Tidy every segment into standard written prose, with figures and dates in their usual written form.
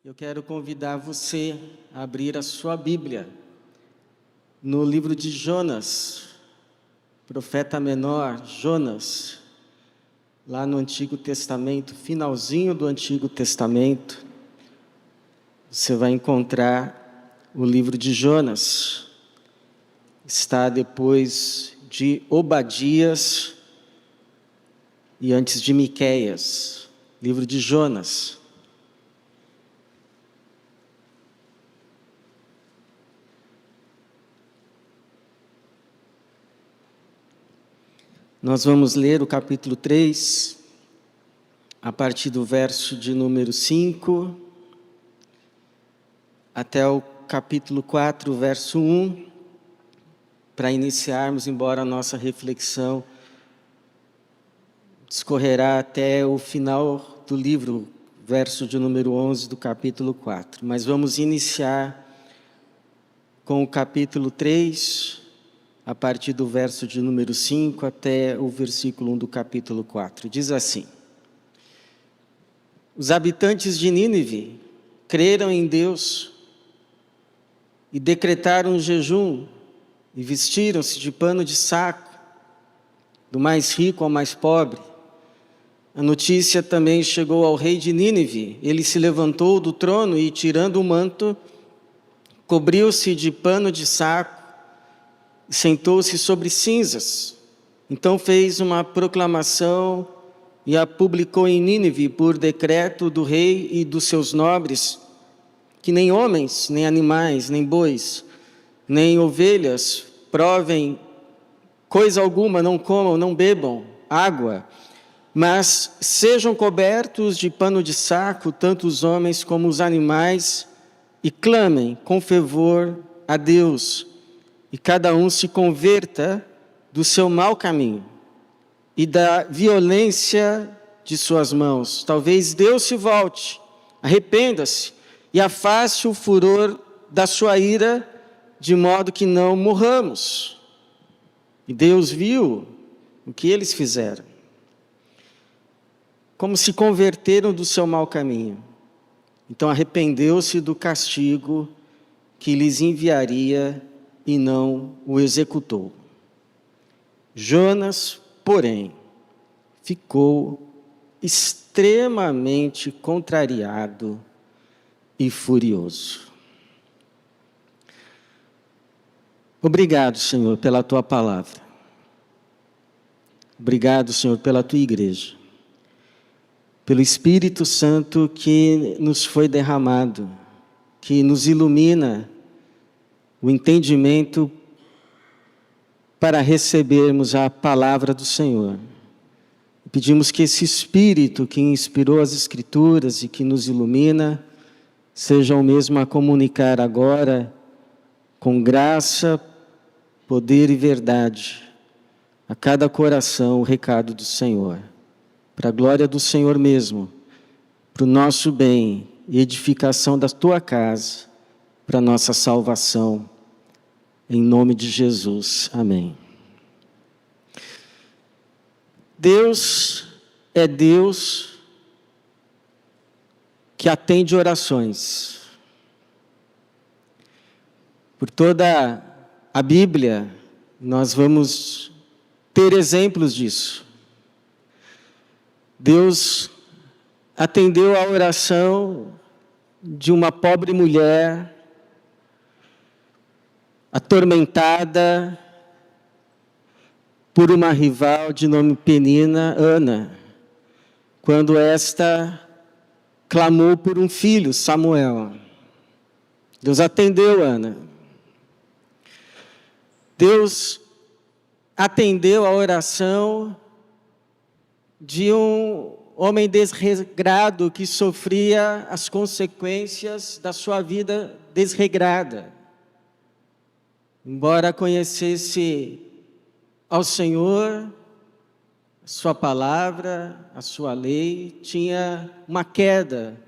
Eu quero convidar você a abrir a sua Bíblia no livro de Jonas, profeta menor, Jonas, lá no Antigo Testamento, finalzinho do Antigo Testamento, você vai encontrar o livro de Jonas. Está depois de Obadias e antes de Miqueias, livro de Jonas. Nós vamos ler o capítulo 3, a partir do verso de número 5, até o capítulo 4, verso 1, para iniciarmos, embora a nossa reflexão discorrerá até o final do livro, verso de número 11 do capítulo 4. Mas vamos iniciar com o capítulo 3, a partir do verso de número 5 até o versículo 1 do capítulo 4. Diz assim: Os habitantes de Nínive creram em Deus e decretaram jejum e vestiram-se de pano de saco, do mais rico ao mais pobre. A notícia também chegou ao rei de Nínive. Ele se levantou do trono e, tirando o manto, cobriu-se de pano de saco e sentou-se sobre cinzas. Então fez uma proclamação e a publicou em Nínive por decreto do rei e dos seus nobres, que nem homens, nem animais, nem bois, nem ovelhas provem coisa alguma, não comam, não bebam água, mas sejam cobertos de pano de saco, tanto os homens como os animais, e clamem com fervor a Deus, e cada um se converta do seu mau caminho e da violência de suas mãos. Talvez Deus se volte, arrependa-se e afaste o furor da sua ira, de modo que não morramos. E Deus viu o que eles fizeram, como se converteram do seu mau caminho. Então arrependeu-se do castigo que lhes enviaria e não o executou. Jonas, porém, ficou extremamente contrariado e furioso. Obrigado, Senhor, pela Tua palavra. Obrigado, Senhor, pela Tua igreja. Pelo Espírito Santo que nos foi derramado, que nos ilumina o entendimento para recebermos a palavra do Senhor. Pedimos que esse Espírito que inspirou as Escrituras e que nos ilumina, seja o mesmo a comunicar agora, com graça, poder e verdade, a cada coração o recado do Senhor. Para a glória do Senhor mesmo, para o nosso bem e edificação da Tua casa, para a nossa salvação, em nome de Jesus. Amém. Deus é Deus que atende orações. Por toda a Bíblia, nós vamos ter exemplos disso. Deus atendeu a oração de uma pobre mulher, atormentada por uma rival de nome Penina, Ana, quando esta clamou por um filho, Samuel. Deus atendeu Ana. Deus atendeu a oração de um homem desregrado que sofria as consequências da sua vida desregrada. Embora conhecesse ao Senhor, a sua palavra, a sua lei, tinha uma queda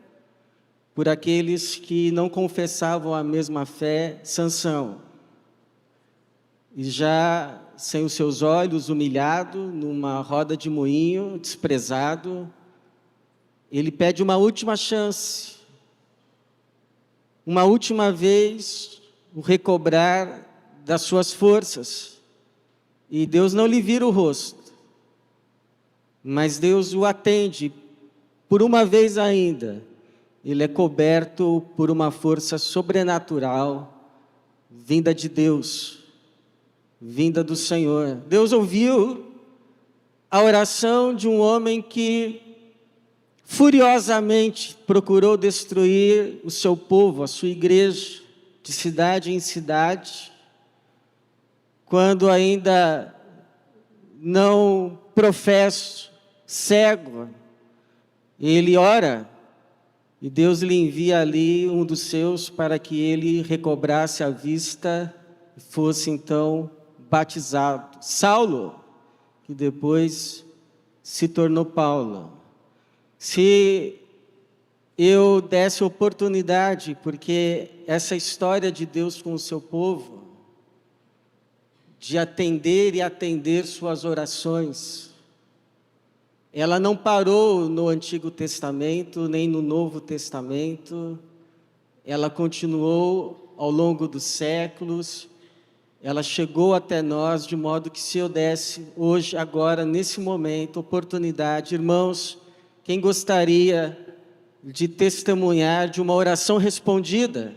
por aqueles que não confessavam a mesma fé, Sansão. E já sem os seus olhos, humilhado, numa roda de moinho, desprezado, ele pede uma última chance. uma última vez o recobrar das suas forças. E Deus não lhe vira o rosto, mas Deus o atende por uma vez ainda. Ele é coberto por uma força sobrenatural, vinda de Deus, vinda do Senhor. Deus ouviu a oração de um homem que furiosamente procurou destruir o seu povo, a sua igreja, de cidade em cidade, quando ainda não professo, cego, ele ora, e Deus lhe envia ali um dos seus para que ele recobrasse a vista e fosse então batizado. Saulo, que depois se tornou Paulo. Se eu desse oportunidade, porque essa história de Deus com o seu povo, de atender e atender suas orações, ela não parou no Antigo Testamento, nem no Novo Testamento, ela continuou ao longo dos séculos, ela chegou até nós, de modo que se eu desse hoje, agora, nesse momento, oportunidade, irmãos, quem gostaria de testemunhar de uma oração respondida,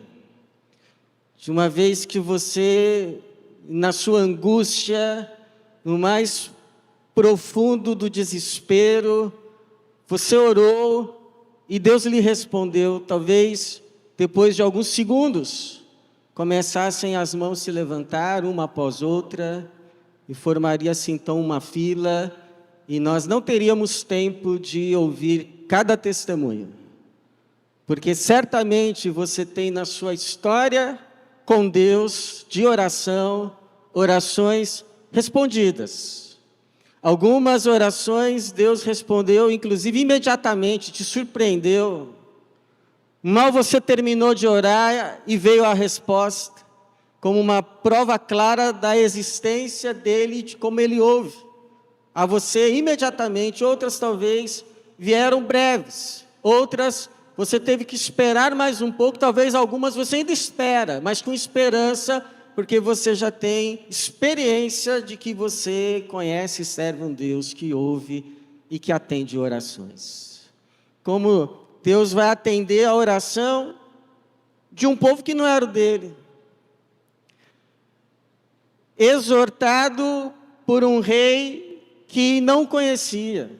de uma vez que você, na sua angústia, no mais profundo do desespero, você orou e Deus lhe respondeu, talvez depois de alguns segundos, começassem as mãos a se levantar, uma após outra, e formaria-se então uma fila, e nós não teríamos tempo de ouvir cada testemunho, porque certamente você tem na sua história com Deus, de oração, orações respondidas. Algumas orações Deus respondeu, inclusive imediatamente, te surpreendeu. Mal você terminou de orar e veio a resposta, como uma prova clara da existência dele, de como ele ouve a você imediatamente. Outras talvez vieram breves, outras você teve que esperar mais um pouco, talvez algumas você ainda espera, mas com esperança, porque você já tem experiência de que você conhece e serve um Deus que ouve e que atende orações. Como Deus vai atender a oração de um povo que não era o dele. Exortado por um rei que não conhecia,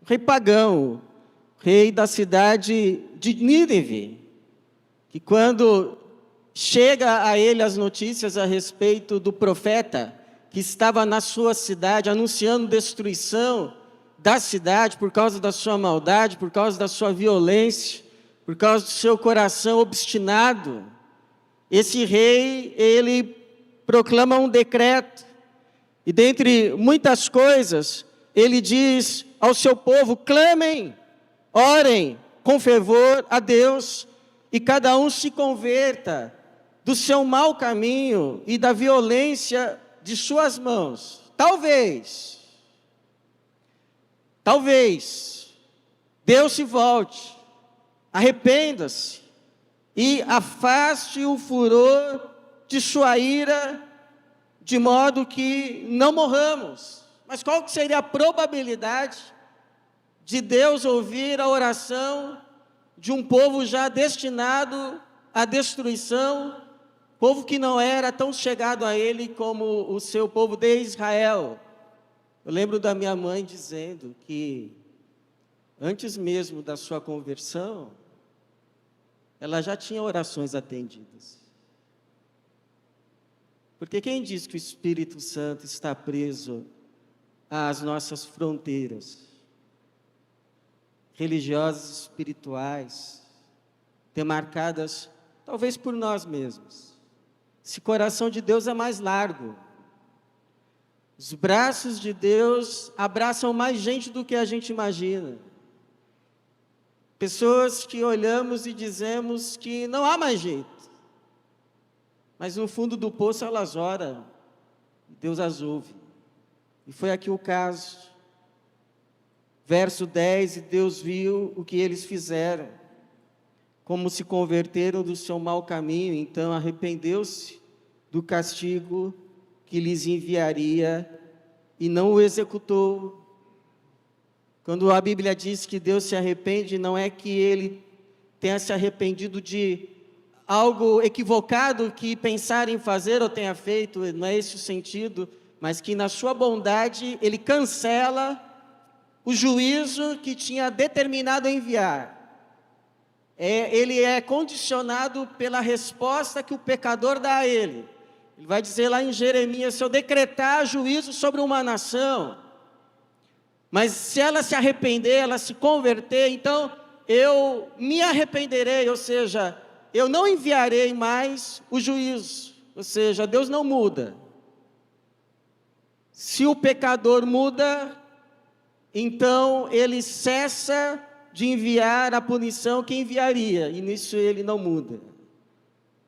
um rei pagão, rei da cidade de Nínive, que quando chega a ele as notícias a respeito do profeta que estava na sua cidade anunciando destruição da cidade por causa da sua maldade, por causa da sua violência, por causa do seu coração obstinado, esse rei, ele proclama um decreto, e dentre muitas coisas, ele diz ao seu povo: clamem, orem com fervor a Deus, e cada um se converta do seu mau caminho e da violência de suas mãos. Talvez, Deus se volte, arrependa-se e afaste o furor de sua ira, de modo que não morramos. Mas qual que seria a probabilidade de Deus ouvir a oração de um povo já destinado à destruição, povo que não era tão chegado a ele como o seu povo de Israel? Eu lembro da minha mãe dizendo que antes mesmo da sua conversão, ela já tinha orações atendidas. Porque quem diz que o Espírito Santo está preso às nossas fronteiras religiosas, espirituais, demarcadas talvez por nós mesmos? Esse coração de Deus é mais largo. Os braços de Deus abraçam mais gente do que a gente imagina. Pessoas que olhamos e dizemos que não há mais jeito, mas no fundo do poço elas oram, Deus as ouve. E foi aqui o caso. Verso 10, e Deus viu o que eles fizeram. como se converteram do seu mau caminho, então arrependeu-se do castigo que lhes enviaria e não o executou. Quando a Bíblia diz que Deus se arrepende, não é que Ele tenha se arrependido de algo equivocado que pensar em fazer ou tenha feito, não é esse o sentido, mas que na sua bondade Ele cancela o juízo que tinha determinado enviar. Ele é condicionado pela resposta que o pecador dá a ele. Ele vai dizer lá em Jeremias: se eu decretar juízo sobre uma nação, mas se ela se arrepender, ela se converter, então eu me arrependerei, ou seja, eu não enviarei mais o juízo, ou seja, Deus não muda. Se o pecador muda, então ele cessa de enviar a punição que enviaria, e nisso ele não muda.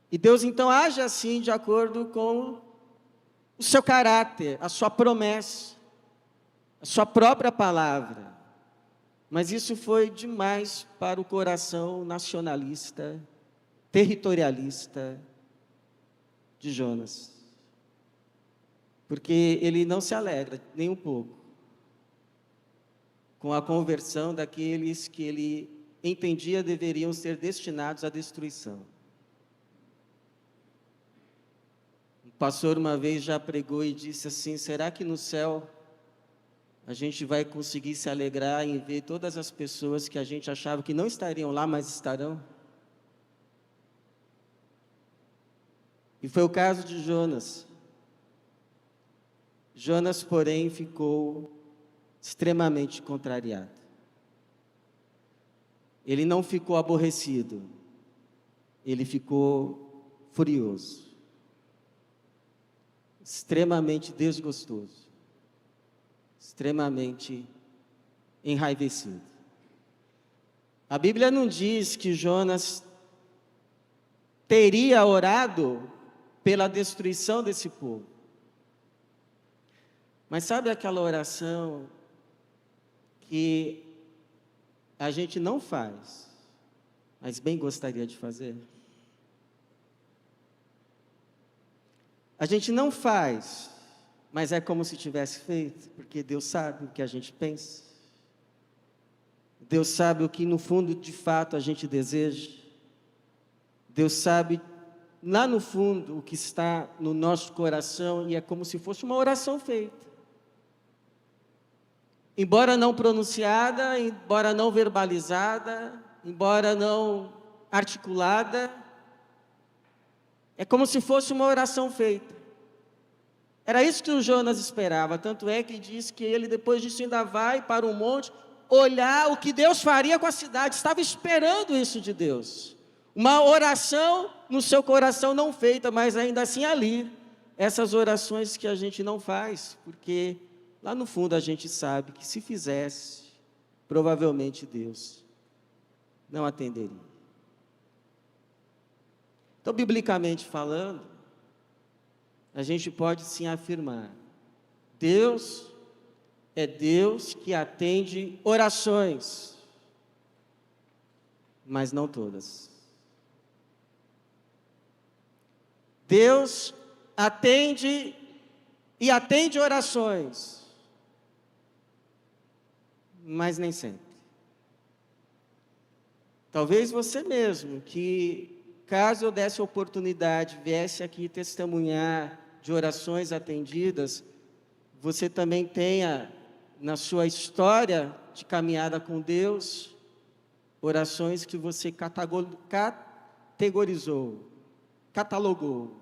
E Deus então age assim de acordo com o seu caráter, a sua promessa, a sua própria palavra. Mas isso foi demais para o coração nacionalista, territorialista de Jonas. Porque ele não se alegra nem um pouco com a conversão daqueles que ele entendia deveriam ser destinados à destruição. Um pastor uma vez já pregou e disse assim: será que no céu a gente vai conseguir se alegrar em ver todas as pessoas que a gente achava que não estariam lá, mas estarão? E foi o caso de Jonas. Jonas, porém, ficou extremamente contrariado. Ele não ficou aborrecido, ele ficou furioso, extremamente desgostoso, extremamente enraivecido. A Bíblia não diz que Jonas teria orado pela destruição desse povo. Mas sabe aquela oração que a gente não faz, mas bem gostaria de fazer? A gente não faz, mas é como se tivesse feito, porque Deus sabe o que a gente pensa. Deus sabe o que no fundo de fato a gente deseja. Deus sabe lá no fundo o que está no nosso coração, e é como se fosse uma oração feita. Embora não pronunciada, embora não verbalizada, embora não articulada, é como se fosse uma oração feita. Era isso que o Jonas esperava, tanto é que diz que ele depois disso ainda vai para um monte olhar o que Deus faria com a cidade. Estava esperando isso de Deus. Uma oração no seu coração não feita, mas ainda assim ali. Essas orações que a gente não faz, porque lá no fundo a gente sabe que se fizesse, provavelmente Deus não atenderia. Então, biblicamente falando, a gente pode sim afirmar: Deus é Deus que atende orações, mas não todas. Deus atende e atende orações, mas nem sempre. Talvez você mesmo, que caso eu desse oportunidade, viesse aqui testemunhar de orações atendidas, você também tenha na sua história de caminhada com Deus, orações que você categorizou, catalogou,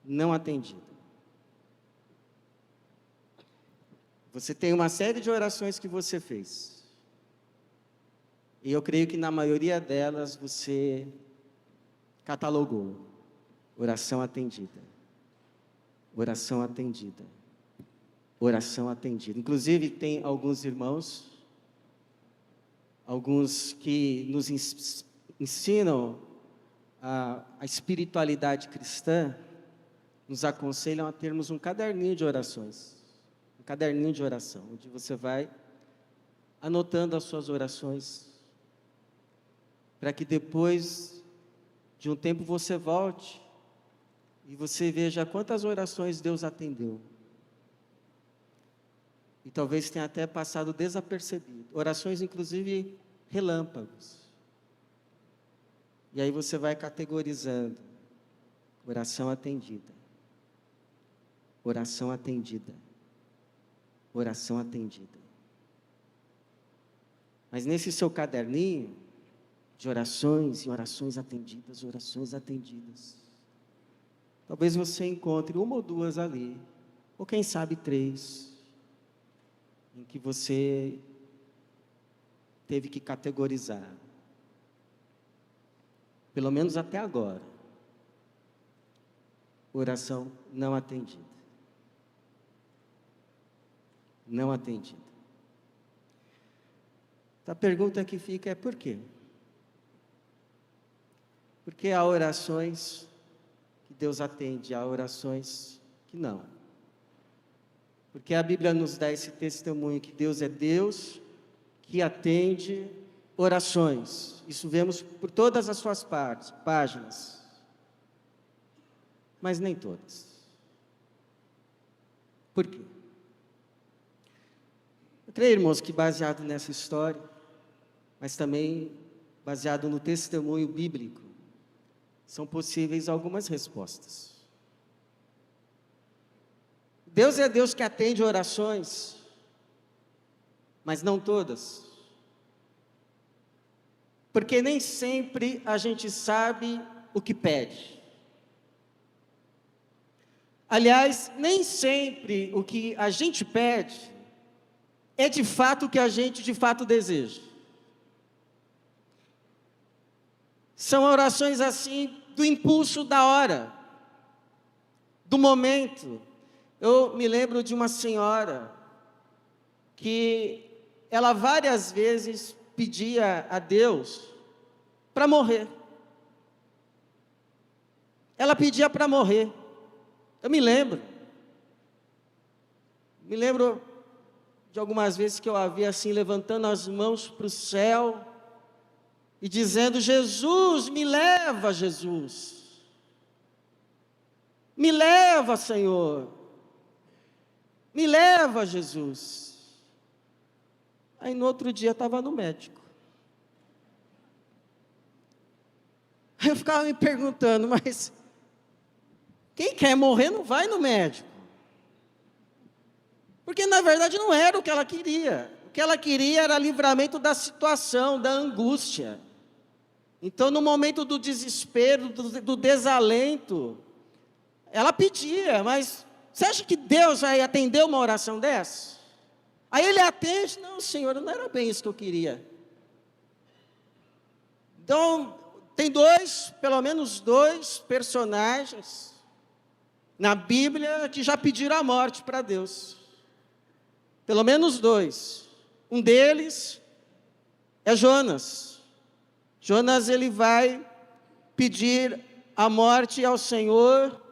não atendida. Você tem uma série de orações que você fez, e eu creio que na maioria delas você catalogou: oração atendida, oração atendida, oração atendida. Inclusive tem alguns irmãos, alguns que nos ensinam a espiritualidade cristã, nos aconselham a termos um caderninho de orações, um caderninho de oração, onde você vai anotando as suas orações. para que depois de um tempo você volte e você veja quantas orações Deus atendeu. E talvez tenha até passado desapercebido. Orações, inclusive, relâmpagos. E aí você vai categorizando. Oração atendida. Oração atendida. Oração atendida. Mas nesse seu caderninho de orações e orações atendidas, talvez você encontre uma ou duas ali, ou quem sabe 3, em que você teve que categorizar. Pelo menos até agora. Oração não atendida. Não atendida. A pergunta que fica é por quê? Porque há orações que Deus atende, há orações que não. Porque a Bíblia nos dá esse testemunho que Deus é Deus que atende orações. Isso vemos por todas as suas páginas. Mas nem todas. Por quê? Eu creio, irmãos, que baseado nessa história, mas também baseado no testemunho bíblico, são possíveis algumas respostas. Deus é Deus que atende orações, mas não todas. Porque nem sempre a gente sabe o que pede. Aliás, nem sempre o que a gente pede é de fato o que a gente de fato deseja. São orações assim, do impulso da hora, do momento. Eu me lembro de uma senhora que ela várias vezes pedia a Deus para morrer. Ela pedia para morrer. Eu me lembro de algumas vezes que eu a vi assim, levantando as mãos para o céu, e dizendo: Jesus, me leva, Jesus. Me leva, Senhor. Me leva, Jesus. Aí no outro dia estava no médico. Aí eu ficava me perguntando, mas quem quer morrer não vai no médico. Porque na verdade não era o que ela queria. O que ela queria era livramento da situação, da angústia. Então no momento do desespero, do desalento, ela pedia, mas você acha que Deus vai atender uma oração dessa? Aí Ele atende: não, Senhor, não era bem isso que eu queria. Então, tem pelo menos dois personagens na Bíblia que já pediram a morte para Deus. Pelo menos 2. Um deles é Jonas. Jonas, ele vai pedir a morte ao Senhor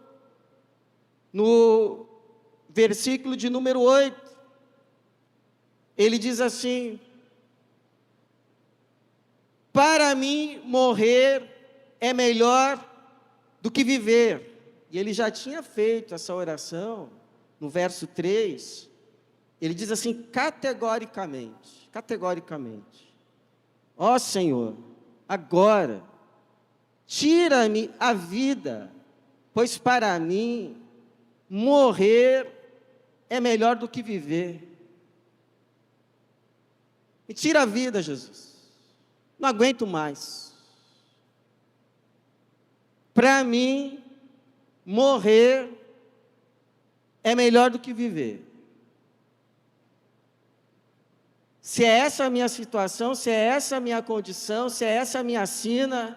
no versículo de número 8. Ele diz assim: para mim morrer é melhor do que viver. E ele já tinha feito essa oração no verso 3. Ele diz assim, categoricamente: ó Senhor, agora tira-me a vida, pois para mim morrer é melhor do que viver. Me tira a vida, Jesus. Não aguento mais. Para mim, morrer é melhor do que viver. Se é essa a minha situação, se é essa a minha condição, se é essa a minha sina,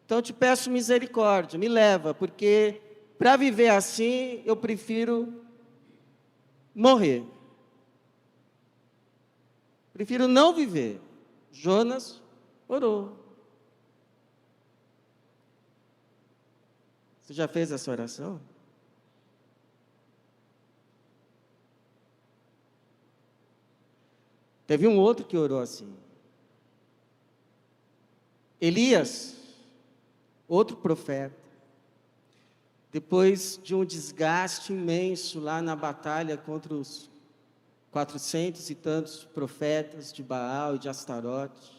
então eu te peço misericórdia, me leva, porque para viver assim, eu prefiro morrer. Prefiro não viver. Jonas orou. Você já fez essa oração? Teve um outro que orou assim. Elias, outro profeta, depois de um desgaste imenso lá na batalha contra os 400 e tantos profetas de Baal e de Astarote,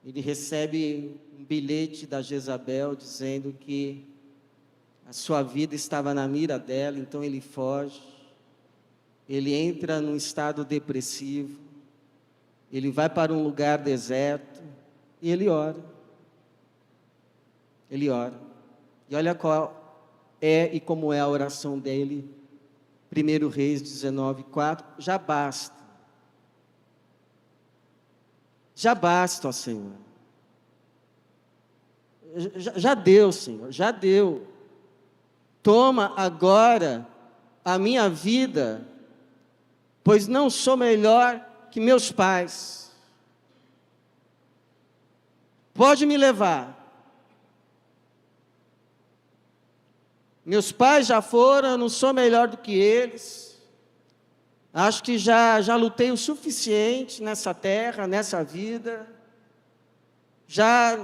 ele recebe um bilhete da Jezabel dizendo que a sua vida estava na mira dela, então ele foge, ele entra num estado depressivo, ele vai para um lugar deserto e ele ora. Ele ora. E olha qual é e como é a oração dele. 1 Reis 19:4. Já basta. Já basta, ó Senhor. Já deu, Senhor, já deu. Toma agora a minha vida, pois não sou melhor que meus pais. Pode me levar. Meus pais já foram, eu não sou melhor do que eles. Acho que já lutei o suficiente nessa terra, nessa vida. Já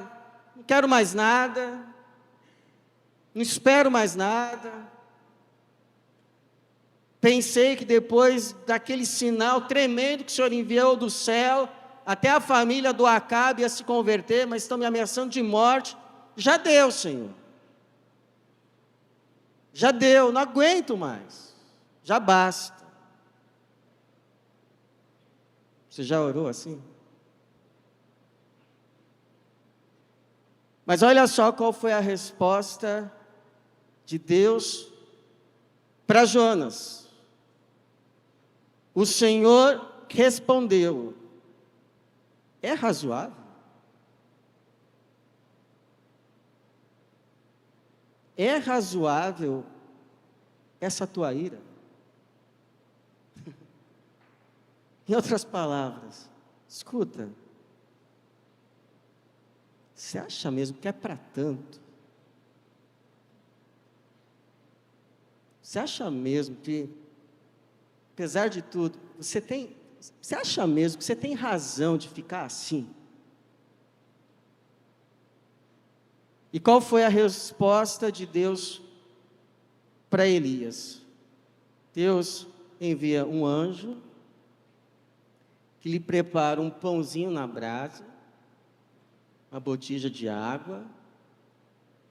não quero mais nada. Não espero mais nada. Pensei que depois daquele sinal tremendo que o Senhor enviou do céu, até a família do Acabe ia se converter, mas estão me ameaçando de morte. Já deu, Senhor. Já deu, não aguento mais. Já basta. Você já orou assim? Mas olha só qual foi a resposta de Deus para Jonas. O Senhor respondeu: é razoável? É razoável essa tua ira? Em outras palavras, escuta, você acha mesmo que é para tanto? Você acha mesmo que, apesar de tudo, você acha mesmo que você tem razão de ficar assim? E qual foi a resposta de Deus para Elias? Deus envia um anjo que lhe prepara um pãozinho na brasa, uma botija de água,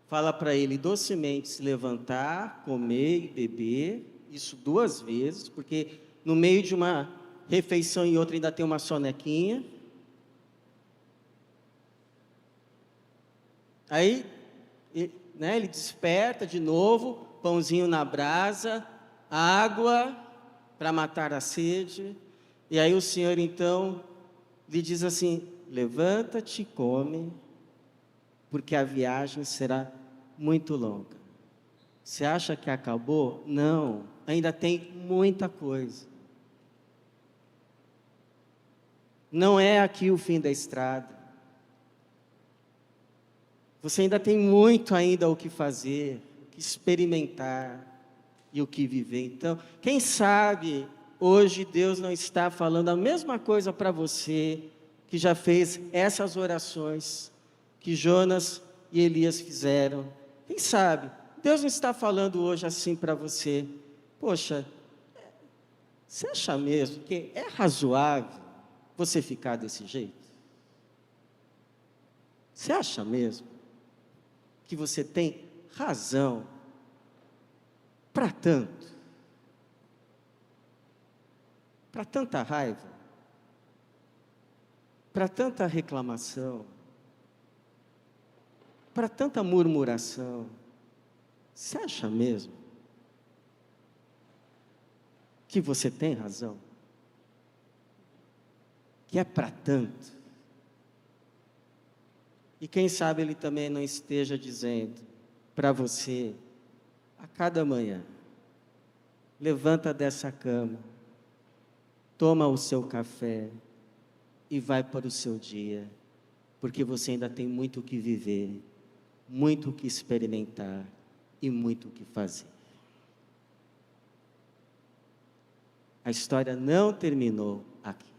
fala para ele docemente se levantar, comer e beber, isso 2 vezes, porque no meio de uma refeição e outra ainda tem uma sonequinha. Aí, ele desperta de novo, pãozinho na brasa, água para matar a sede. E aí o Senhor então lhe diz assim: levanta-te e come, porque a viagem será muito longa. Você acha que acabou? Não, ainda tem muita coisa. Não é aqui o fim da estrada. Você ainda tem muito ainda o que fazer, o que experimentar e o que viver. Então, quem sabe hoje Deus não está falando a mesma coisa para você, que já fez essas orações que Jonas e Elias fizeram. Quem sabe Deus não está falando hoje assim para você: poxa, você acha mesmo que é razoável você ficar desse jeito? Você acha mesmo que você tem razão para tanto? Para tanta raiva? Para tanta reclamação? Para tanta murmuração? Você acha mesmo que você tem razão? Que é para tanto? E quem sabe Ele também não esteja dizendo para você, a cada manhã: levanta dessa cama, toma o seu café e vai para o seu dia, porque você ainda tem muito o que viver, muito o que experimentar e muito o que fazer. A história não terminou aqui.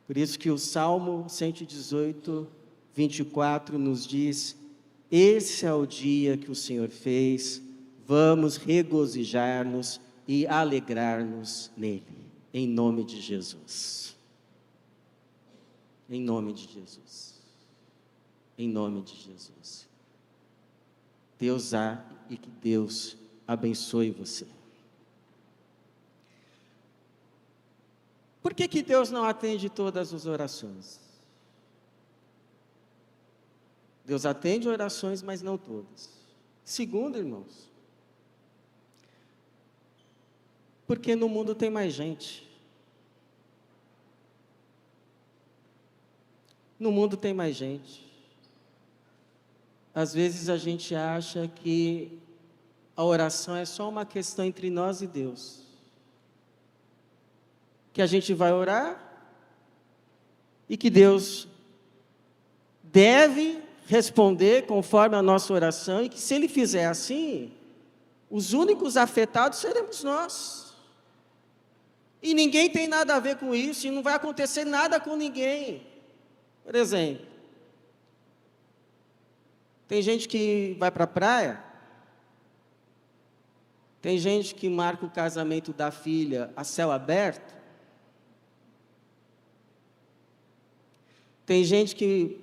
Por isso que o Salmo 118 24 nos diz: esse é o dia que o Senhor fez, vamos regozijar-nos e alegrar-nos nele, em nome de Jesus. Em nome de Jesus. Em nome de Jesus. Deus há e que Deus abençoe você. Por que Deus não atende todas as orações? Deus atende orações, mas não todas. Segundo, irmãos, porque no mundo tem mais gente. No mundo tem mais gente. Às vezes a gente acha que a oração é só uma questão entre nós e Deus. Que a gente vai orar e que Deus deve responder conforme a nossa oração, e que se Ele fizer assim, os únicos afetados seremos nós. E ninguém tem nada a ver com isso, e não vai acontecer nada com ninguém. Por exemplo, tem gente que vai para a praia, tem gente que marca o casamento da filha a céu aberto, tem gente que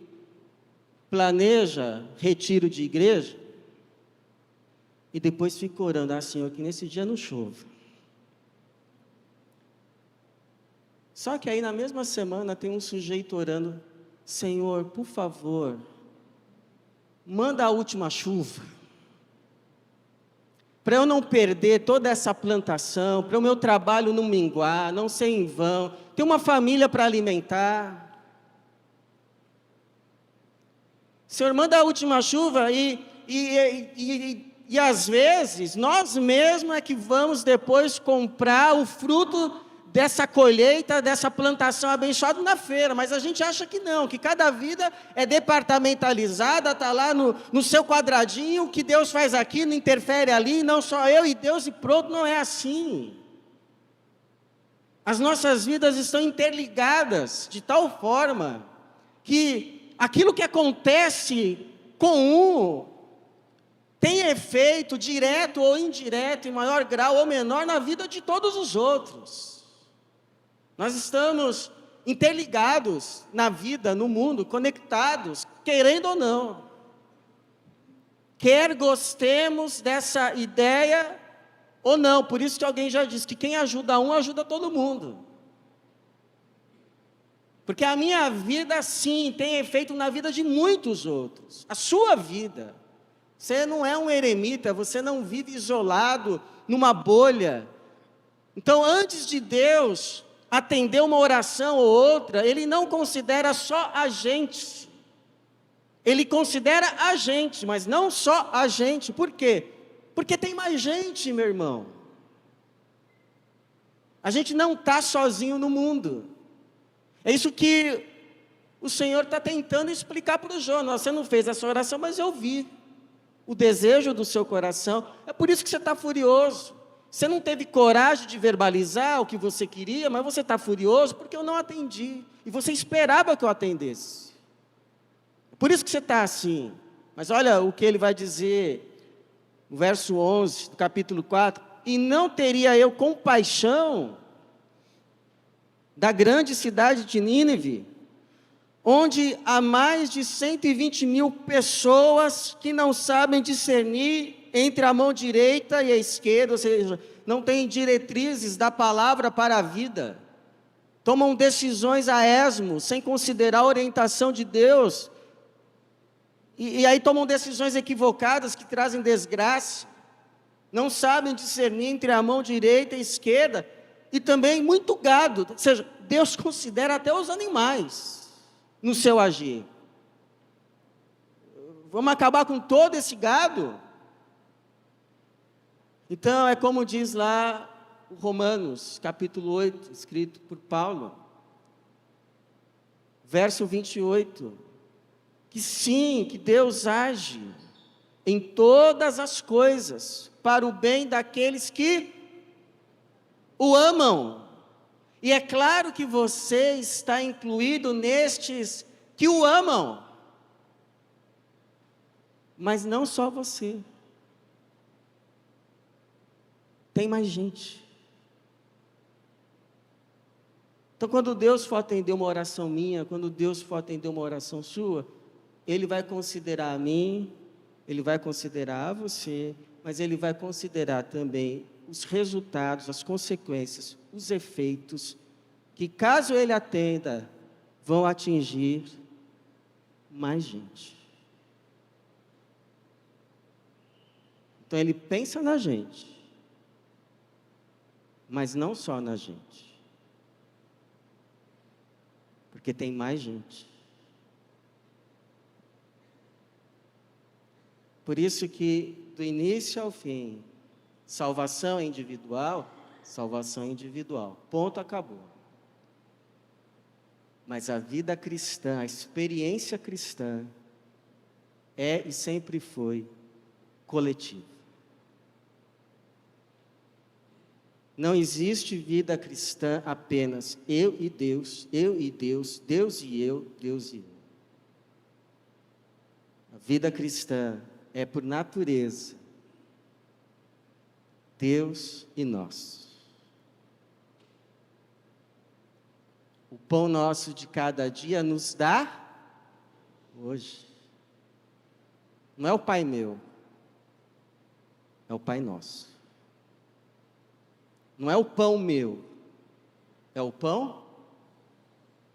planeja retiro de igreja e depois fica orando: Senhor, que nesse dia não chova. Só que aí na mesma semana tem um sujeito orando: Senhor, por favor, manda a última chuva, para eu não perder toda essa plantação, para o meu trabalho não minguar, não ser em vão, ter uma família para alimentar. Senhor, manda a última chuva, e às vezes nós mesmos é que vamos depois comprar o fruto dessa colheita, dessa plantação abençoada na feira, mas a gente acha que não, que cada vida é departamentalizada, está lá no seu quadradinho, o que Deus faz aqui não interfere ali, não só eu e Deus e pronto. Não é assim. As nossas vidas estão interligadas de tal forma que aquilo que acontece com um tem efeito direto ou indireto, em maior grau ou menor, na vida de todos os outros. Nós estamos interligados na vida, no mundo, conectados, querendo ou não. Quer gostemos dessa ideia ou não. Por isso que alguém já disse que quem ajuda um, ajuda todo mundo. Porque a minha vida, sim, tem efeito na vida de muitos outros. A sua vida. Você não é um eremita, você não vive isolado, numa bolha. Então, antes de Deus atender uma oração ou outra, Ele não considera só a gente. Ele considera a gente, mas não só a gente. Por quê? Porque tem mais gente, meu irmão. A gente não está sozinho no mundo. É isso que o Senhor está tentando explicar para o Jonas. Você não fez essa oração, mas eu vi o desejo do seu coração. É por isso que você está furioso. Você não teve coragem de verbalizar o que você queria, mas você está furioso porque eu não atendi. E você esperava que eu atendesse. É por isso que você está assim. Mas olha o que ele vai dizer no verso 11 do capítulo 4. E não teria eu compaixão da grande cidade de Nínive, onde há mais de 120.000 pessoas que não sabem discernir entre a mão direita e a esquerda, ou seja, não têm diretrizes da palavra para a vida, tomam decisões a esmo, sem considerar a orientação de Deus, e aí tomam decisões equivocadas que trazem desgraça, não sabem discernir entre a mão direita e a esquerda, e também muito gado, ou seja, Deus considera até os animais no seu agir. Vamos acabar com todo esse gado? Então, é como diz lá Romanos, capítulo 8, escrito por Paulo, verso 28, que sim, que Deus age em todas as coisas, para o bem daqueles que o amam. E é claro que você está incluído nestes que o amam. Mas não só você. Tem mais gente. Então, quando Deus for atender uma oração minha, quando Deus for atender uma oração sua, Ele vai considerar a mim, Ele vai considerar a você, mas Ele vai considerar também os resultados, as consequências, os efeitos, que caso Ele atenda, vão atingir mais gente. Então Ele pensa na gente, mas não só na gente, porque tem mais gente. Por isso que do início ao fim, salvação é individual, ponto, acabou. Mas a vida cristã, a experiência cristã, é e sempre foi coletiva. Não existe vida cristã apenas eu e Deus, Deus e eu, Deus e eu. A vida cristã é por natureza Deus e nós. O pão nosso de cada dia nos dá hoje. Não é o Pai meu, é o Pai nosso. Não é o pão meu, é o pão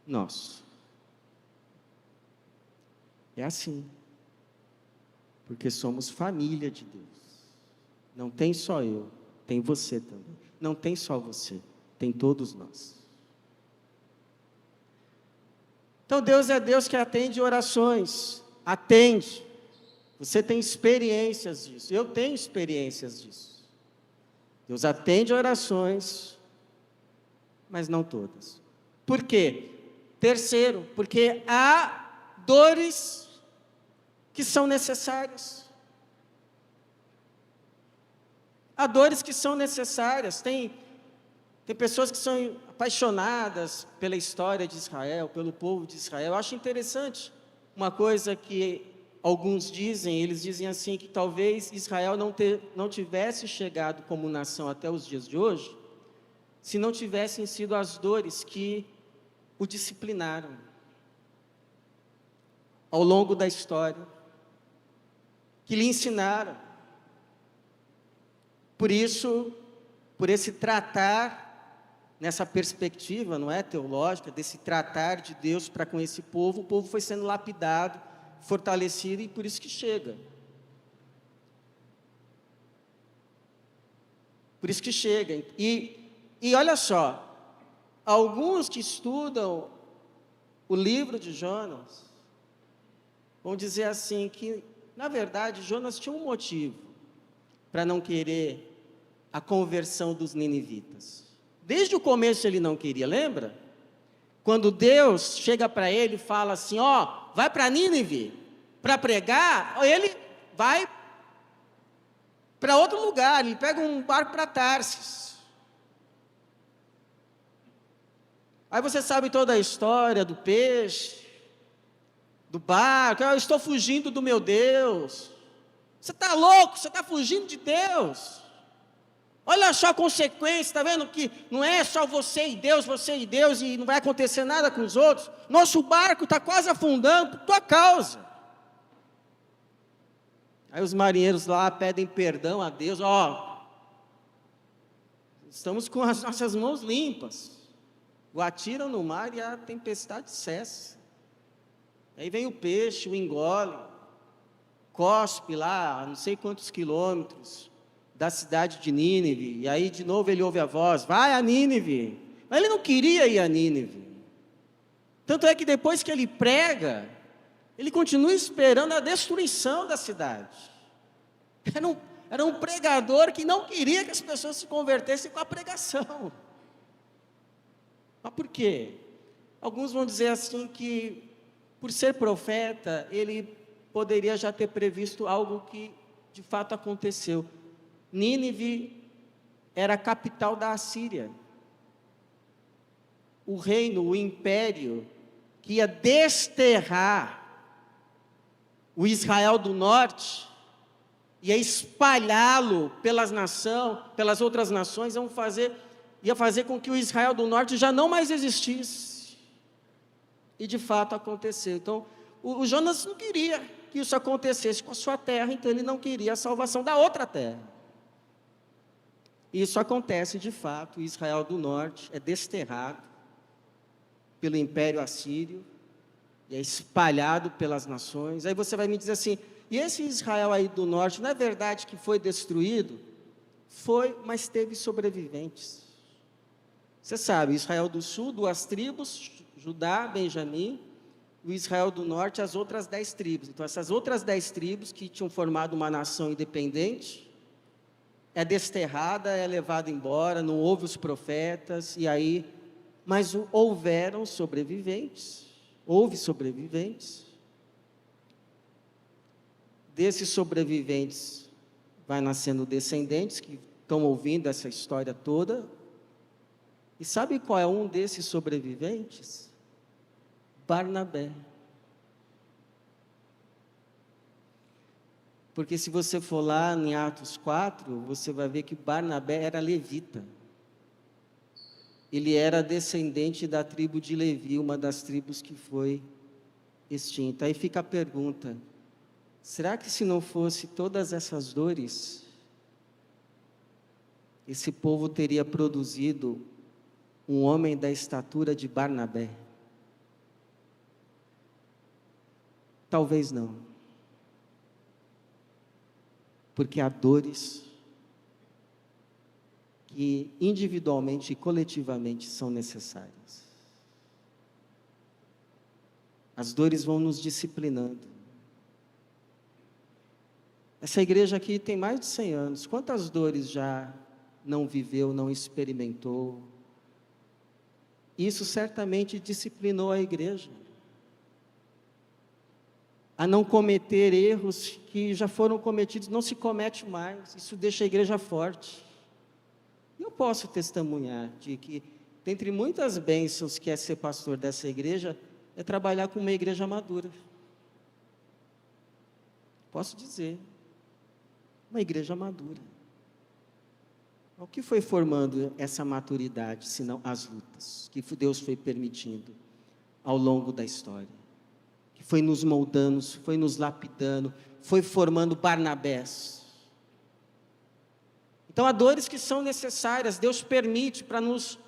nosso. É assim, porque somos família de Deus. Não tem só eu, tem você também. Não tem só você, tem todos nós. Então Deus é Deus que atende orações, atende. Você tem experiências disso, eu tenho experiências disso. Deus atende orações, mas não todas. Por quê? Terceiro, porque há dores que são necessárias. Há dores que são necessárias. Tem pessoas que são apaixonadas pela história de Israel, pelo povo de Israel. Eu acho interessante uma coisa que alguns dizem, eles dizem assim, que talvez Israel não tivesse chegado como nação até os dias de hoje, se não tivessem sido as dores que o disciplinaram ao longo da história, que lhe ensinaram. Por isso, por esse tratar, nessa perspectiva, não é, teológica, desse tratar de Deus para com esse povo, o povo foi sendo lapidado, fortalecido, e por isso que chega. Por isso que chega. E olha só, alguns que estudam o livro de Jonas vão dizer assim que, na verdade, Jonas tinha um motivo para não querer a conversão dos ninivitas. Desde o começo ele não queria, lembra? Quando Deus chega para ele e fala assim, ó, vai para Nínive para pregar, ele vai para outro lugar, ele pega um barco para Tarsis. Aí você sabe toda a história do peixe, do barco, eu estou fugindo do meu Deus. Você está louco, você está fugindo de Deus. Olha só a consequência, está vendo que não é só você e Deus, e não vai acontecer nada com os outros. Nosso barco está quase afundando por tua causa. Aí os marinheiros lá pedem perdão a Deus, ó, estamos com as nossas mãos limpas. O atiram no mar e a tempestade cessa. Aí vem o peixe, o engole, cospe lá, não sei quantos quilômetros da cidade de Nínive, e aí de novo ele ouve a voz, vai a Nínive, mas ele não queria ir a Nínive, tanto é que depois que ele prega, ele continua esperando a destruição da cidade, era um pregador que não queria que as pessoas se convertessem com a pregação. Mas por quê? Alguns vão dizer assim que, por ser profeta, ele poderia já ter previsto algo que de fato aconteceu. Nínive era a capital da Assíria. O reino, o império, que ia desterrar o Israel do norte, ia espalhá-lo pelas outras nações, ia fazer com que o Israel do norte já não mais existisse. E de fato aconteceu. Então, o Jonas não queria que isso acontecesse com a sua terra, então ele não queria a salvação da outra terra. Isso acontece de fato, o Israel do norte é desterrado pelo Império Assírio, e é espalhado pelas nações. Aí você vai me dizer assim, e esse Israel aí do norte, não é verdade que foi destruído? Foi, mas teve sobreviventes. Você sabe, Israel do sul, 2 tribos, Judá, Benjamim, o Israel do norte, as outras 10 tribos. Então essas outras 10 tribos que tinham formado uma nação independente, é desterrada, é levada embora, não houve os profetas, e aí, mas houveram sobreviventes, houve sobreviventes. Desses sobreviventes vai nascendo descendentes que estão ouvindo essa história toda. E sabe qual é um desses sobreviventes? Barnabé. Porque se você for lá em Atos 4, você vai ver que Barnabé era levita. Ele era descendente da tribo de Levi, uma das tribos que foi extinta. Aí fica a pergunta, será que se não fosse todas essas dores, esse povo teria produzido um homem da estatura de Barnabé? Talvez não. Porque há dores que individualmente e coletivamente são necessárias. As dores vão nos disciplinando. Essa igreja aqui tem mais de 100 anos. Quantas dores já não viveu, não experimentou? Isso certamente disciplinou a igreja a não cometer erros que já foram cometidos, não se comete mais. Isso deixa a igreja forte. Eu posso testemunhar de que, dentre muitas bênçãos que é ser pastor dessa igreja, é trabalhar com uma igreja madura. Posso dizer, uma igreja madura. O que foi formando essa maturidade, senão as lutas, que Deus foi permitindo ao longo da história, que foi nos moldando, foi nos lapidando, foi formando Barnabés. Então há dores que são necessárias, Deus permite para nos,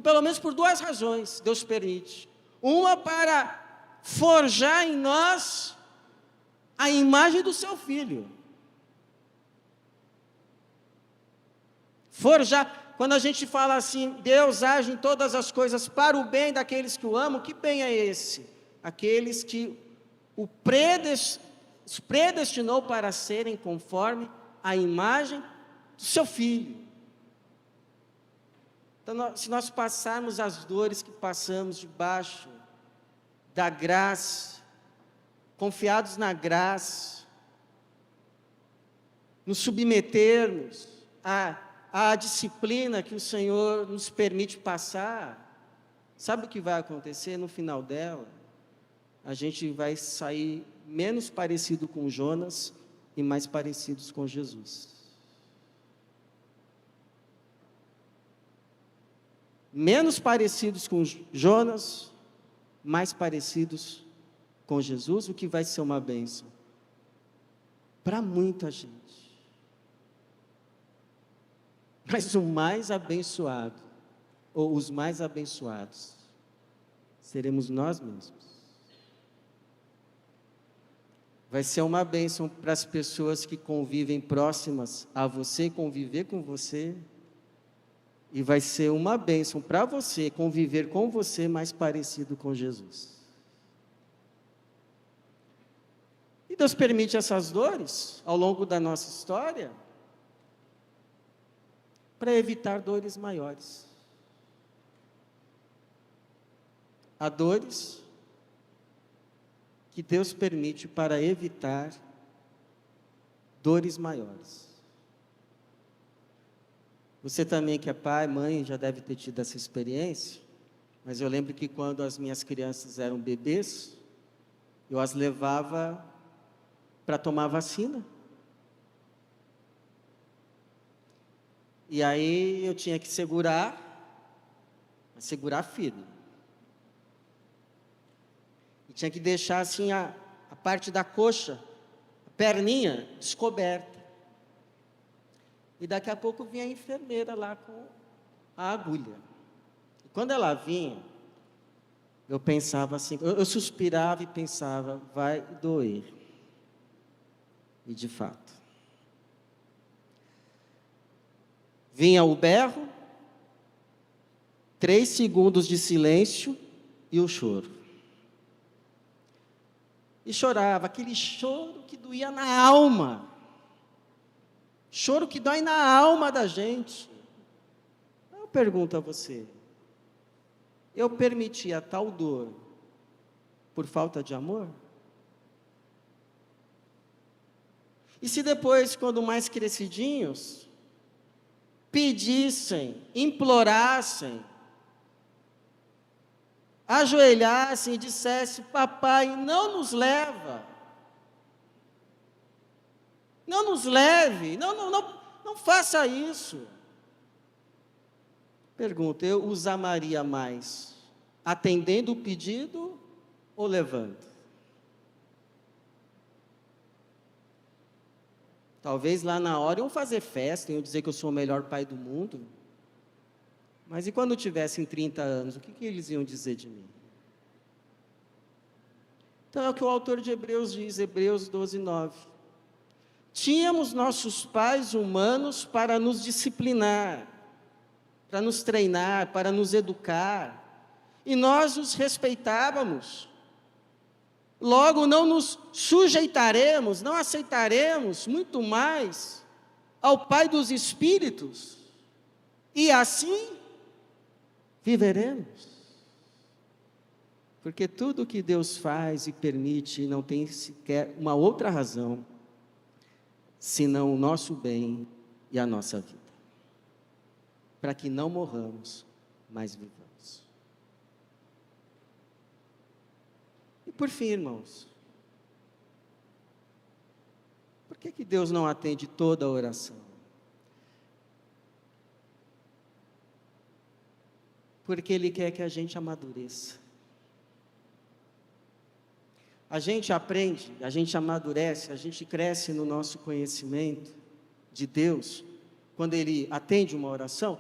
pelo menos por 2 razões, Deus permite. Uma para forjar em nós a imagem do seu Filho. Forjar, quando a gente fala assim, Deus age em todas as coisas para o bem daqueles que o amam, que bem é esse? Aqueles que os predestinou para serem conforme a imagem do seu Filho. Então, se nós passarmos as dores que passamos debaixo da graça, confiados na graça, nos submetermos à disciplina que o Senhor nos permite passar, sabe o que vai acontecer no final dela? A gente vai sair menos parecido com Jonas e mais parecidos com Jesus. Menos parecidos com Jonas, mais parecidos com Jesus, o que vai ser uma bênção para muita gente. Mas o mais abençoado, ou os mais abençoados, seremos nós mesmos. Vai ser uma bênção para as pessoas que convivem próximas a você, conviver com você. E vai ser uma bênção para você conviver com você mais parecido com Jesus. E Deus permite essas dores ao longo da nossa história para evitar dores maiores. Há dores que Deus permite para evitar dores maiores. Você também que é pai, mãe, já deve ter tido essa experiência, mas eu lembro que quando as minhas crianças eram bebês, eu as levava para tomar vacina. E aí eu tinha que segurar firme. E tinha que deixar assim a parte da coxa, a perninha descoberta. E daqui a pouco vinha a enfermeira lá com a agulha. E quando ela vinha, eu pensava assim, eu suspirava e pensava, vai doer. E de fato. Vinha o berro, 3 segundos de silêncio e o choro. E chorava, aquele choro que doía na alma. Choro que dói na alma da gente. Eu pergunto a você, eu permitia tal dor por falta de amor? E se depois, quando mais crescidinhos, pedissem, implorassem, ajoelhassem e dissessem, papai, não nos leva, não nos leve, não faça isso. Pergunta, eu os amaria mais atendendo o pedido ou levando? Talvez lá na hora iam fazer festa, iam dizer que eu sou o melhor pai do mundo. Mas e quando tivessem 30 anos, o que eles iam dizer de mim? Então é o que o autor de Hebreus diz, Hebreus 12, 9. Tínhamos nossos pais humanos para nos disciplinar, para nos treinar, para nos educar, e nós os respeitávamos. Logo, não nos sujeitaremos, não aceitaremos muito mais ao Pai dos Espíritos, e assim viveremos. Porque tudo que Deus faz e permite não tem sequer uma outra razão, senão o nosso bem e a nossa vida. Para que não morramos, mas vivamos. E por fim, irmãos, por que Deus não atende toda a oração? Porque Ele quer que a gente amadureça. A gente aprende, a gente amadurece, a gente cresce no nosso conhecimento de Deus. Quando Ele atende uma oração,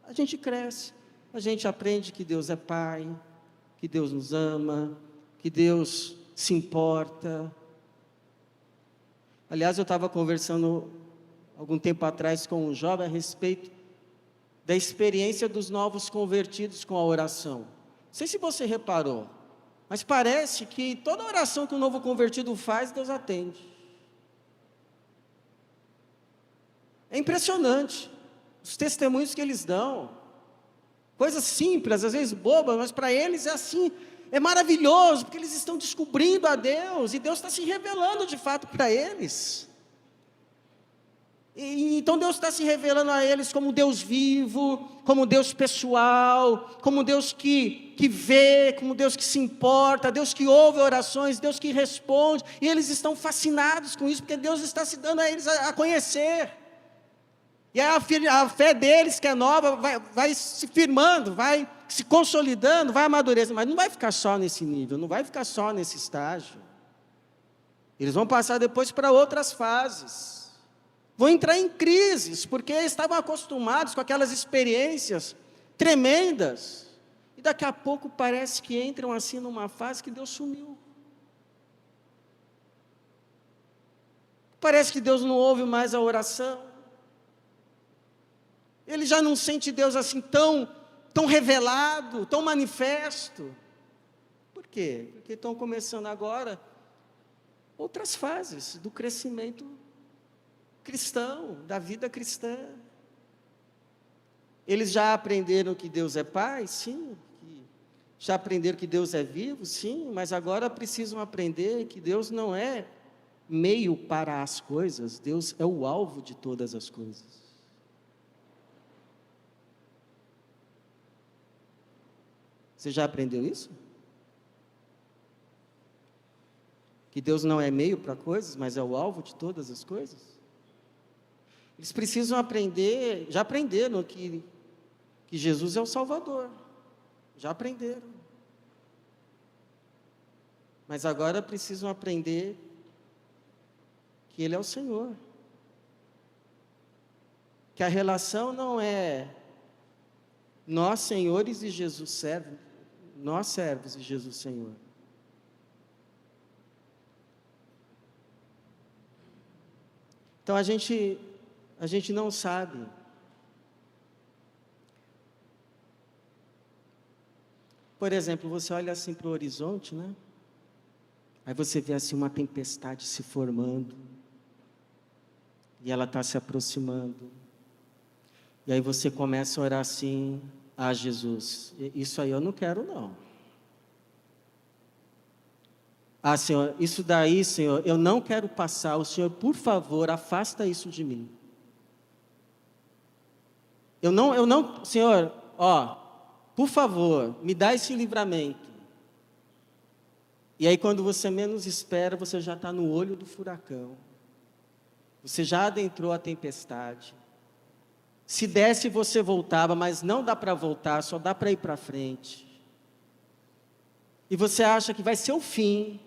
a gente cresce, a gente aprende que Deus é Pai, que Deus nos ama, que Deus se importa. Aliás, eu estava conversando algum tempo atrás com um jovem a respeito da experiência dos novos convertidos com a oração. Não sei se você reparou, mas parece que toda oração que o novo convertido faz, Deus atende. É impressionante os testemunhos que eles dão, coisas simples, às vezes bobas, mas para eles é assim, é maravilhoso, porque eles estão descobrindo a Deus, e Deus está se revelando de fato para eles. Então Deus está se revelando a eles como Deus vivo, como Deus pessoal, como Deus que vê, como Deus que se importa, Deus que ouve orações, Deus que responde, e eles estão fascinados com isso, porque Deus está se dando a eles a conhecer, e a fé deles que é nova, vai se firmando, vai se consolidando, vai amadurecendo, mas não vai ficar só nesse nível, não vai ficar só nesse estágio, eles vão passar depois para outras fases, vão entrar em crises, porque estavam acostumados com aquelas experiências tremendas, e daqui a pouco parece que entram assim numa fase que Deus sumiu. Parece que Deus não ouve mais a oração, ele já não sente Deus assim tão revelado, tão manifesto. Por quê? Porque estão começando agora outras fases do crescimento cristão, da vida cristã. Eles já aprenderam que Deus é Pai? Sim. Já aprenderam que Deus é vivo? Sim. Mas agora precisam aprender que Deus não é meio para as coisas, Deus é o alvo de todas as coisas. Você já aprendeu isso? que Deus não é meio para coisas, mas é o alvo de todas as coisas. Eles precisam aprender, já aprenderam que Jesus é o Salvador, já aprenderam. Mas agora precisam aprender que Ele é o Senhor. Que a relação não é nós senhores e Jesus servo, nós servos e Jesus Senhor. Então a gente não sabe. Por exemplo, você olha assim para o horizonte, né? Aí você vê assim uma tempestade se formando, e ela está se aproximando. E aí você começa a orar assim: ah, Jesus, isso aí eu não quero não. Ah, Senhor, isso daí, Senhor, eu não quero passar. O Senhor, por favor, afasta isso de mim. Eu não, Senhor, por favor, me dá esse livramento. E aí quando você menos espera, você já está no olho do furacão. Você já adentrou a tempestade. Se desse, você voltava, mas não dá para voltar, só dá para ir para frente. E você acha que vai ser o fim.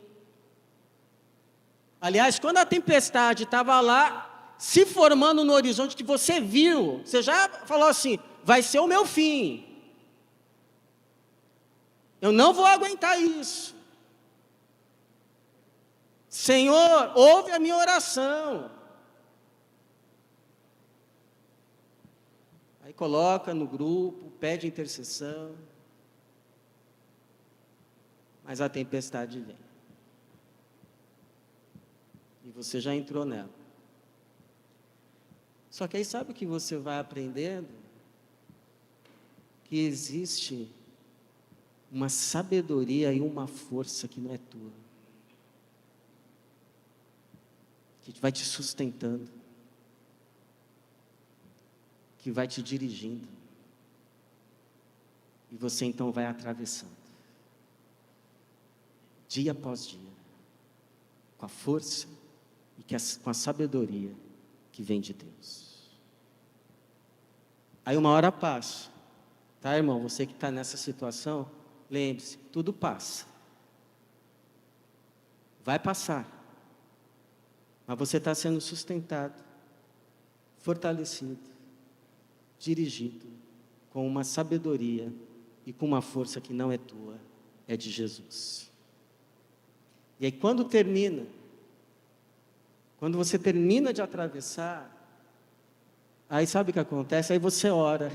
Aliás, quando a tempestade estava lá, se formando no horizonte, que você viu, você já falou assim: vai ser o meu fim. Eu não vou aguentar isso. Senhor, ouve a minha oração. Aí coloca no grupo, pede intercessão. Mas a tempestade vem. E você já entrou nela. Só que aí sabe o que você vai aprendendo? Que existe uma sabedoria e uma força que não é tua, que vai te sustentando, que vai te dirigindo, e você então vai atravessando, dia após dia, com a força e com a sabedoria que vem de Deus. Aí uma hora passa, tá, irmão? Você que está nessa situação, lembre-se, tudo passa. Vai passar. Mas você está sendo sustentado, fortalecido, dirigido, com uma sabedoria e com uma força que não é tua, é de Jesus. E aí quando você termina de atravessar, aí sabe o que acontece? Aí você ora.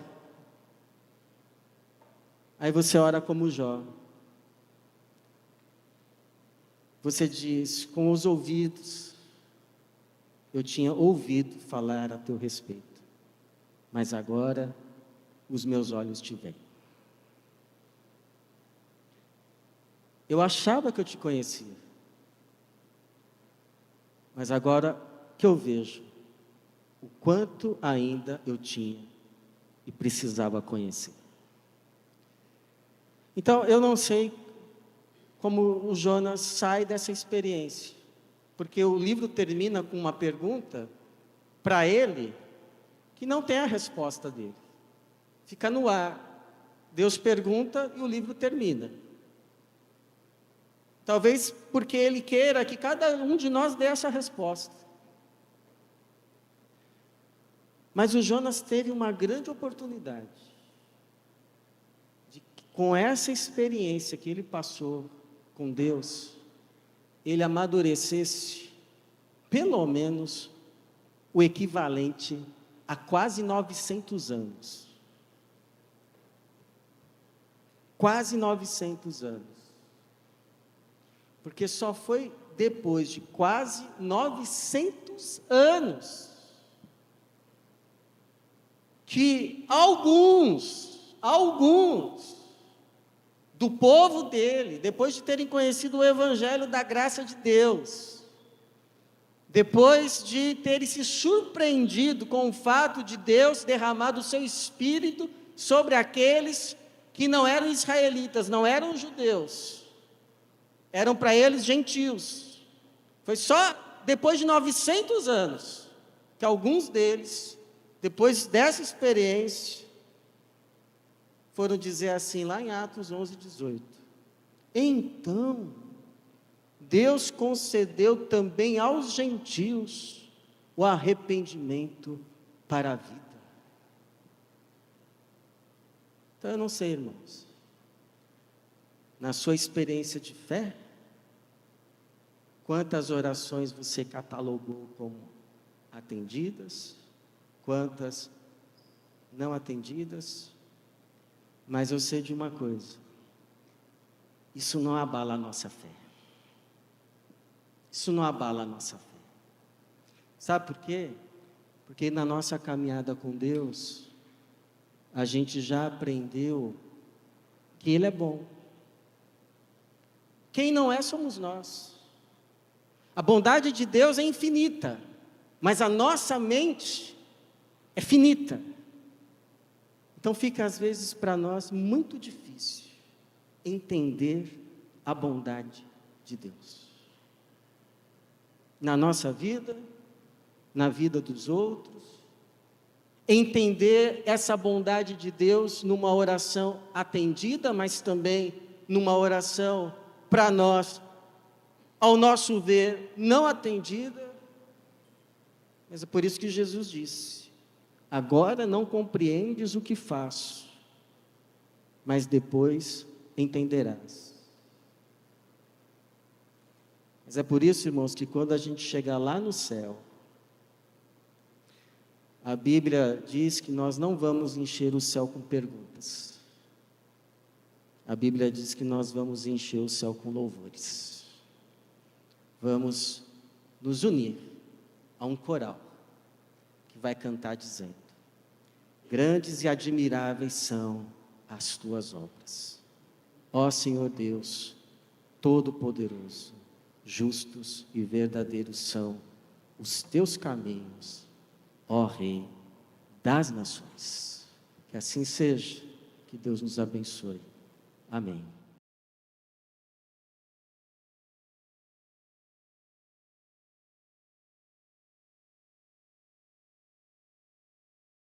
Aí você ora como Jó. Você diz: com os ouvidos eu tinha ouvido falar a teu respeito, mas agora os meus olhos te veem. Eu achava que eu te conhecia, mas agora que eu vejo o quanto ainda eu tinha e precisava conhecer. Então, eu não sei como o Jonas sai dessa experiência, porque o livro termina com uma pergunta para ele que não tem a resposta dele. Fica no ar. Deus pergunta e o livro termina. Talvez porque Ele queira que cada um de nós dê essa resposta. Mas o Jonas teve uma grande oportunidade de, com essa experiência que ele passou com Deus, ele amadurecesse pelo menos o equivalente a quase 900 anos. Quase 900 anos. Porque só foi depois de quase 900 anos que alguns do povo dele, depois de terem conhecido o Evangelho da graça de Deus, depois de terem se surpreendido com o fato de Deus derramar o seu Espírito sobre aqueles que não eram israelitas, não eram judeus, eram para eles gentios. Foi só depois de 900 anos que alguns deles, depois dessa experiência, foram dizer assim, lá em Atos 11:18. Então, Deus concedeu também aos gentios o arrependimento para a vida. Então eu não sei, irmãos, na sua experiência de fé, quantas orações você catalogou como atendidas, quantas não atendidas, mas eu sei de uma coisa, isso não abala a nossa fé. Isso não abala a nossa fé. Sabe por quê? Porque na nossa caminhada com Deus, a gente já aprendeu que Ele é bom. Quem não é, somos nós. A bondade de Deus é infinita, mas a nossa mente é finita. Então fica às vezes para nós muito difícil entender a bondade de Deus. Na nossa vida, na vida dos outros, entender essa bondade de Deus numa oração atendida, mas também numa oração para nós, ao nosso ver, não atendida. Mas é por isso que Jesus disse: agora não compreendes o que faço, mas depois entenderás. Mas é por isso, irmãos, que quando a gente chegar lá no céu, a Bíblia diz que nós não vamos encher o céu com perguntas. A Bíblia diz que nós vamos encher o céu com louvores. Vamos nos unir a um coral que vai cantar dizendo: grandes e admiráveis são as tuas obras, ó Senhor Deus Todo-Poderoso. Justos e verdadeiros são os teus caminhos, ó Rei das nações. Que assim seja, que Deus nos abençoe. Amém.